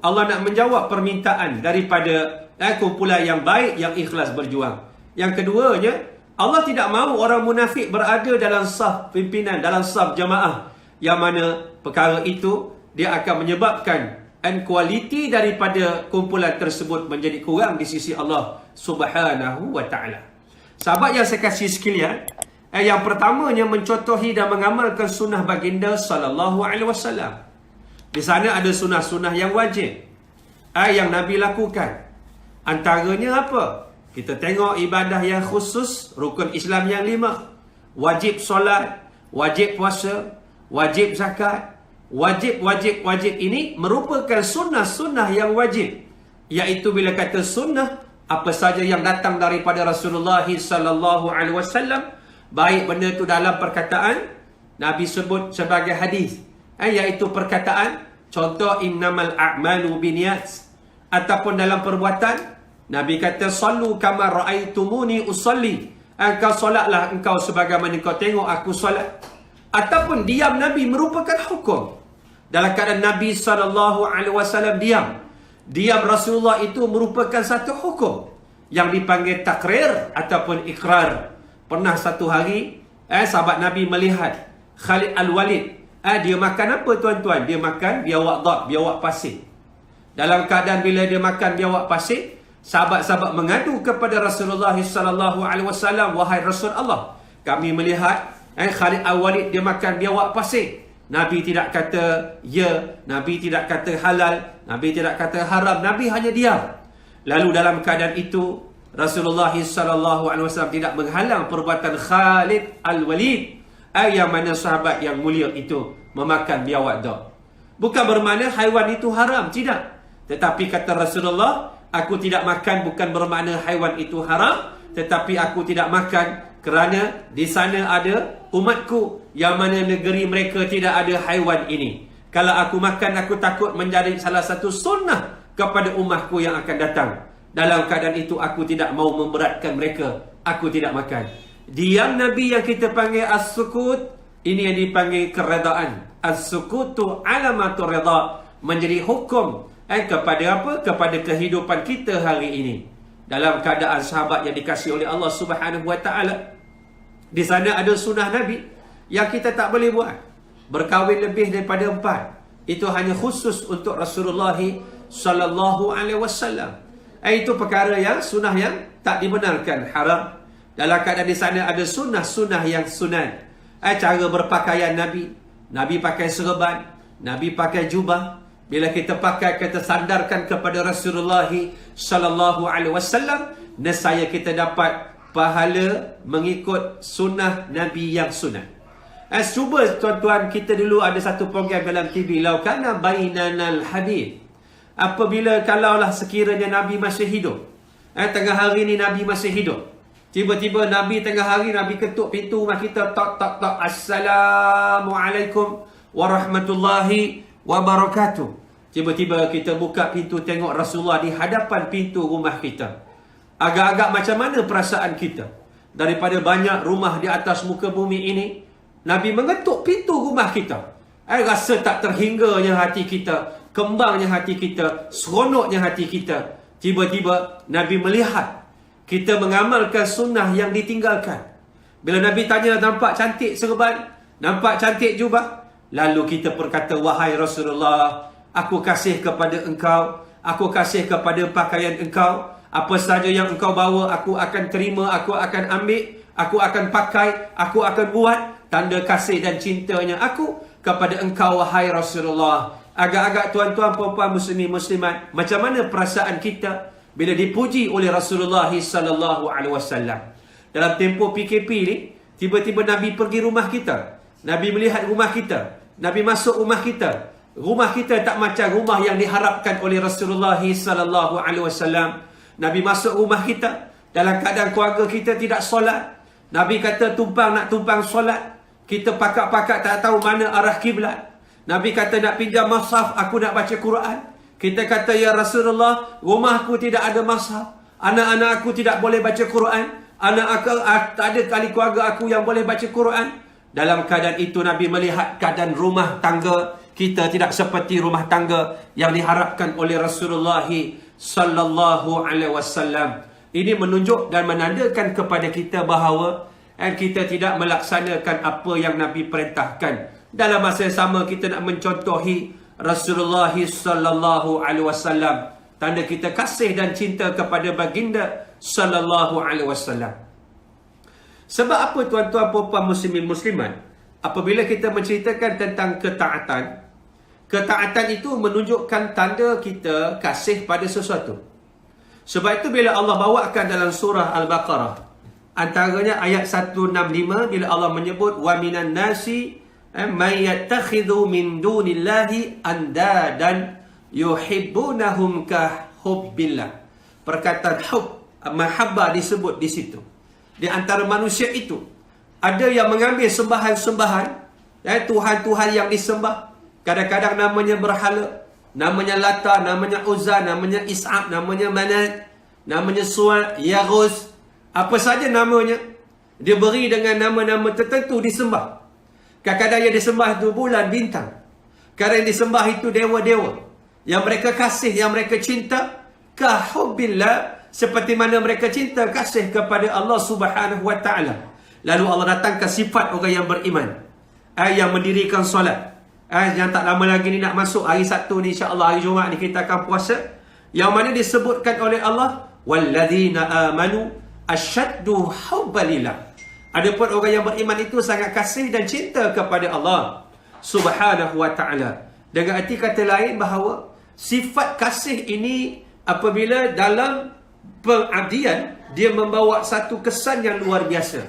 Allah nak menjawab permintaan daripada kumpulan yang baik, yang ikhlas berjuang. Yang keduanya, Allah tidak mahu orang munafik berada dalam saf pimpinan, dalam saf jamaah, yang mana perkara itu dia akan menyebabkan kualiti daripada kumpulan tersebut menjadi kurang di sisi Allah Subhanahu wa ta'ala. Sahabat yang saya kasih sekalian, yang pertamanya mencontohi dan mengamalkan sunnah baginda sallallahu alaihi wasallam. Di sana ada sunnah-sunnah yang wajib yang Nabi lakukan. Antaranya apa? Kita tengok ibadah yang khusus, rukun Islam yang 5. Wajib solat, wajib puasa, wajib zakat. Wajib ini merupakan sunnah-sunnah yang wajib. Iaitu bila kata sunnah, apa saja yang datang daripada Rasulullah sallallahu alaihi wasallam, baik benda itu dalam perkataan, Nabi sebut sebagai hadis, iaitu perkataan, contoh innamal a'malu binniyat, ataupun dalam perbuatan, Nabi kata sallu kama ra'aitumuni usalli, engkau solatlah engkau sebagaimana kau tengok aku solat. Ataupun diam Nabi merupakan hukum. Dalam keadaan Nabi SAW diam Rasulullah itu merupakan satu hukum yang dipanggil takrir ataupun ikrar. Pernah satu hari sahabat Nabi melihat Khalid Al-Walid, dia makan apa tuan-tuan? Dia makan biawak pasir. Dalam keadaan bila dia makan biawak pasir, sahabat-sahabat mengadu kepada Rasulullah SAW, wahai Rasul Allah, kami melihat Khalid Al-Walid dia makan biawak pasir. Nabi tidak kata ya, Nabi tidak kata halal, Nabi tidak kata haram, Nabi hanya diam. Lalu dalam keadaan itu Rasulullah SAW tidak menghalang perbuatan Khalid Al-Walid, yang mana sahabat yang mulia itu memakan biawak dog. Bukan bermakna haiwan itu haram, tidak. Tetapi kata Rasulullah, aku tidak makan bukan bermakna haiwan itu haram, tetapi aku tidak makan kerana di sana ada umatku yang mana negeri mereka tidak ada haiwan ini. Kalau aku makan, aku takut menjadi salah satu sunnah kepada umatku yang akan datang. Dalam keadaan itu aku tidak mau memberatkan mereka, aku tidak makan. Diam Nabi yang kita panggil as-sukut, ini yang dipanggil keredaan. As-sukutu alamatur reda, menjadi hukum kepada apa? Kepada kehidupan kita hari ini. Dalam keadaan sahabat yang dikasihi oleh Allah Subhanahu wa ta'ala, di sana ada sunnah Nabi yang kita tak boleh buat. Berkahwin lebih daripada 4, itu hanya khusus untuk Rasulullah sallallahu alaihi wasallam. Itu perkara yang sunnah yang tak dibenarkan, haram. Dalam keadaan di sana ada sunnah-sunnah yang sunat. Cara berpakaian Nabi, Nabi pakai serban, Nabi pakai jubah. Bila kita pakai, kita sandarkan kepada Rasulullah sallallahu alaihi wasallam, nescaya kita dapat pahala mengikut sunnah Nabi yang sunat. Cuba tuan-tuan, kita dulu ada satu program dalam TV, Laukana Bainanal Hadith. Apabila kalaulah sekiranya Nabi masih hidup, tengah hari ni Nabi masih hidup, tiba-tiba Nabi tengah hari, Nabi ketuk pintu rumah kita, tok tok tok, Assalamualaikum warahmatullahi wabarakatuh. Tiba-tiba kita buka pintu, tengok Rasulullah di hadapan pintu rumah kita. Agak-agak macam mana perasaan kita? Daripada banyak rumah di atas muka bumi ini, Nabi mengetuk pintu rumah kita. Rasa tak terhingganya hati kita, kembangnya hati kita, seronoknya hati kita. Tiba-tiba Nabi melihat kita mengamalkan sunnah yang ditinggalkan. Bila Nabi tanya, nampak cantik serban, nampak cantik jubah, lalu kita berkata, wahai Rasulullah, aku kasih kepada engkau, aku kasih kepada pakaian engkau. Apa saja yang engkau bawa, aku akan terima, aku akan ambil, aku akan pakai, aku akan buat tanda kasih dan cintanya aku kepada engkau, wahai Rasulullah. Agak-agak tuan-tuan, puan-puan, muslimin, muslimat, macam mana perasaan kita bila dipuji oleh Rasulullah sallallahu alaihi wasallam? Dalam tempoh PKP ni, tiba-tiba Nabi pergi rumah kita, Nabi melihat rumah kita, Nabi masuk rumah kita. Rumah kita tak macam rumah yang diharapkan oleh Rasulullah sallallahu alaihi wasallam. Nabi masuk rumah kita dalam keadaan keluarga kita tidak solat. Nabi kata nak tumpang solat, kita pakak-pakak tak tahu mana arah kiblat. Nabi kata nak pinjam mushaf, aku nak baca Quran. Kita kata, ya Rasulullah, rumahku tidak ada mushaf, anak-anak aku tidak boleh baca Quran, anak aku tak ada kali keluarga aku yang boleh baca Quran. Dalam keadaan itu Nabi melihat keadaan rumah tangga kita tidak seperti rumah tangga yang diharapkan oleh Rasulullah sallallahu alaihi wasallam. Ini menunjuk dan menandakan kepada kita bahawa kita tidak melaksanakan apa yang Nabi perintahkan. Dalam masa yang sama kita nak mencontohi Rasulullah sallallahu alaihi wasallam. Tanda kita kasih dan cinta kepada baginda sallallahu alaihi wasallam. Sebab apa tuan-tuan puan-puan muslimin muslimat? Apabila kita menceritakan tentang ketaatan, ketaatan itu menunjukkan tanda kita kasih pada sesuatu. Sebab itu bila Allah bawakan dalam surah Al-Baqarah, antaranya ayat 165, bila Allah menyebut wa minan nasi may yattakhidhu min dunillahi andadan yuhibbunahum ka hubbillah. Perkataan hub, mahabbah disebut di situ. Di antara manusia itu ada yang mengambil sembahan-sembahan, Tuhan-Tuhan yang disembah. Kadang-kadang namanya berhala, namanya Lata, namanya Uzza, namanya Is'ab, namanya Manat, namanya Suwa', Yaghus, apa saja namanya, dia beri dengan nama-nama tertentu disembah. Kadang-kadang yang disembah itu bulan, bintang. Kadang yang disembah itu dewa-dewa yang mereka kasih, yang mereka cinta, kahubbillah, seperti mana mereka cinta kasih kepada Allah Subhanahu wa taala. Lalu Allah datangkan sifat orang yang beriman, yang mendirikan solat. Yang tak lama lagi ni nak masuk hari Sabtu ni, insya-Allah hari Jumaat ni kita akan puasa, yang mana disebutkan oleh Allah walladzina amanu asyaddu hubbalillah. Adapun orang yang beriman itu sangat kasih dan cinta kepada Allah Subhanahu wa taala. Dengan arti kata lain bahawa sifat kasih ini apabila dalam pengabdian dia membawa satu kesan yang luar biasa.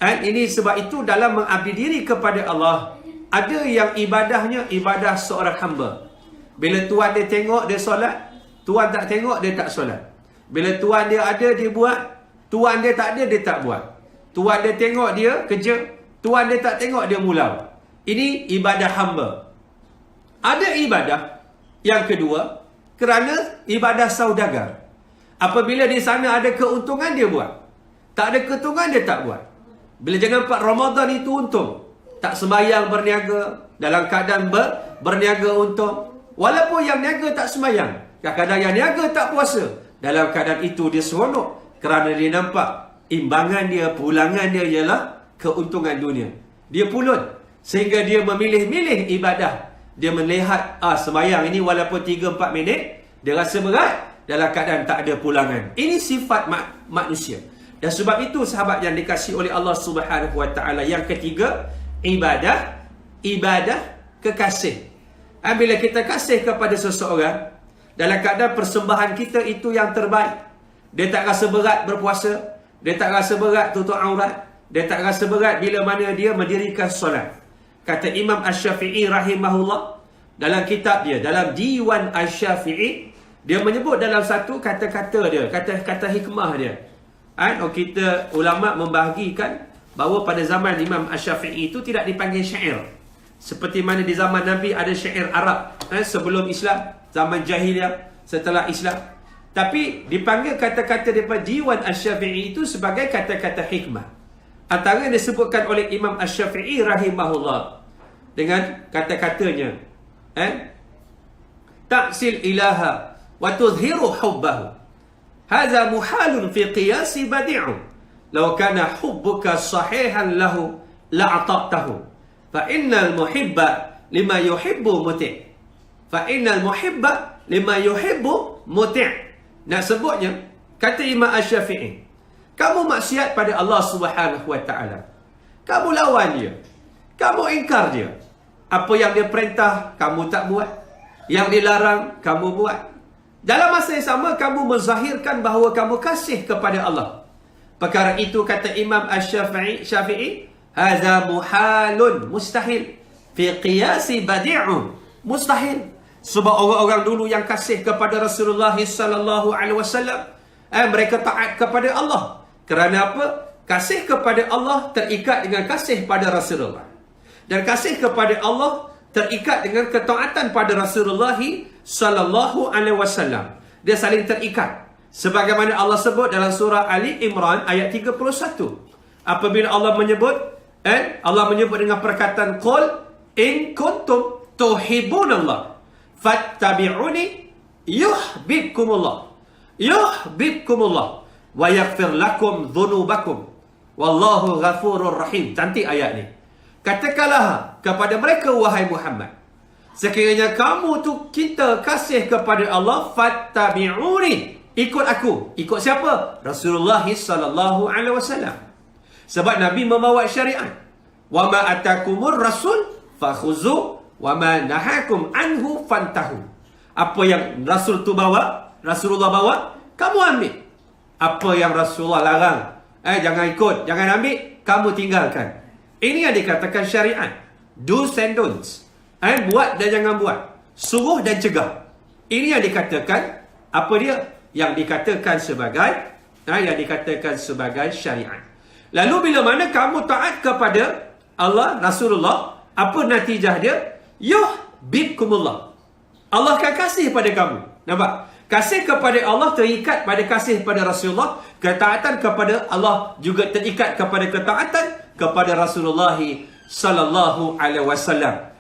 Ini sebab itu dalam mengabdi diri kepada Allah, ada yang ibadahnya ibadah seorang hamba. Bila tuan dia tengok dia solat, tuan tak tengok dia tak solat. Bila tuan dia ada dia buat, tuan dia tak ada dia tak buat. Tuan dia tengok dia kerja, tuan dia tak tengok dia mulau. Ini ibadah hamba. Ada ibadah yang kedua kerana ibadah saudagar. Apabila di sana ada keuntungan dia buat, tak ada keuntungan dia tak buat. Bila jangan 4 Ramadan itu untung, tak sembahyang berniaga, dalam keadaan berniaga untung. Walaupun yang niaga tak sembahyang, kadang-kadang yang niaga tak puasa, dalam keadaan itu dia seronok kerana dia nampak imbangan dia, pulangan dia ialah keuntungan dunia. Dia pulut sehingga dia memilih-milih ibadah. Dia melihat sembahyang ini walaupun 3-4 minit, dia rasa berat dalam keadaan tak ada pulangan. Ini sifat manusia. Dan sebab itu sahabat yang dikasihi oleh Allah Subhanahu wa taala, yang ketiga, ibadah kekasih. Bila kita kasih kepada seseorang, dalam keadaan persembahan kita itu yang terbaik. Dia tak rasa berat berpuasa, dia tak rasa berat tutup aurat, dia tak rasa berat bila mana dia mendirikan solat. Kata Imam Asy-Syafi'i rahimahullah dalam kitab dia, dalam Diwan Asy-Syafi'i, dia menyebut dalam satu kata-kata dia, kata-kata hikmah dia. Kita ulama membahagikan bahawa pada zaman Imam Asy-Syafi'i itu tidak dipanggil syair. Seperti mana di zaman Nabi ada syair Arab sebelum Islam, zaman jahiliyah, setelah Islam. Tapi dipanggil kata-kata daripada Diwan Asy-Syafi'i itu sebagai kata-kata hikmah. Antara yang disebutkan oleh Imam Asy-Syafi'i rahimahullah dengan kata-katanya, ta'sil ilaha wa tudhiru hubbahu, hadza muhalun fi qiyasi badi'u, law kana hubbuka sahihan lahu la'ata'tahu, fa innal muhibba lima yuhibbu muti', fa innal muhibba lima yuhibbu muti'. Nak sebutnya, kata Imam Asy-Syafi'i, kamu maksiat pada Allah Subhanahu wa taala, kamu lawan dia, kamu ingkar dia. Apa yang dia perintah kamu tak buat, yang dilarang kamu buat. Dalam masa yang sama kamu menzahirkan bahawa kamu kasih kepada Allah. Perkara itu kata Imam Asy-Syafi'i, hadza muhalun, mustahil, fi qiyasi badi'u, mustahil. Sebab orang-orang dulu yang kasih kepada Rasulullah sallallahu alaihi wasallam, mereka taat kepada Allah. Kerana apa? Kasih kepada Allah terikat dengan kasih pada Rasulullah. Dan kasih kepada Allah terikat dengan ketaatan pada Rasulullah sallallahu alaihi wasallam. Dia saling terikat. Sebagaimana Allah sebut dalam surah Ali Imran ayat 31. Apabila Allah menyebut, Allah menyebut dengan perkataan qul in kuntum tuhibbunallah fattabi'uni yuhibbukumullah wa yaghfir lakum dhunubakum wallahu ghafurur rahim. Cantik ayat ni. Katakanlah kepada mereka, wahai Muhammad, sekiranya kamu tu kita kasih kepada Allah, fattabi'uni, ikut aku. Ikut siapa? Rasulullah sallallahu alaihi wasallam. Sebab Nabi membawa syariat. Wa ma atakumur rasul fakhuzu wa ma nahakum anhu fantahu. Apa yang Rasul tu bawa, Rasulullah bawa, kamu ambil. Apa yang Rasulullah larang, jangan ikut, jangan ambil, kamu tinggalkan. Ini yang dikatakan syariat. Do's and don'ts. Buat dan jangan buat. Suruh dan cegah. Ini yang dikatakan, apa dia? Yang dikatakan sebagai syariat. Lalu bila mana kamu taat kepada Allah, Rasulullah, apa natijah dia? Yuhibbukumullah. Allah akan kasih pada kamu. Nampak? Kasih kepada Allah terikat pada kasih pada Rasulullah. Ketaatan kepada Allah juga terikat kepada ketaatan kepada Rasulullah sallallahu alaihi wasallam.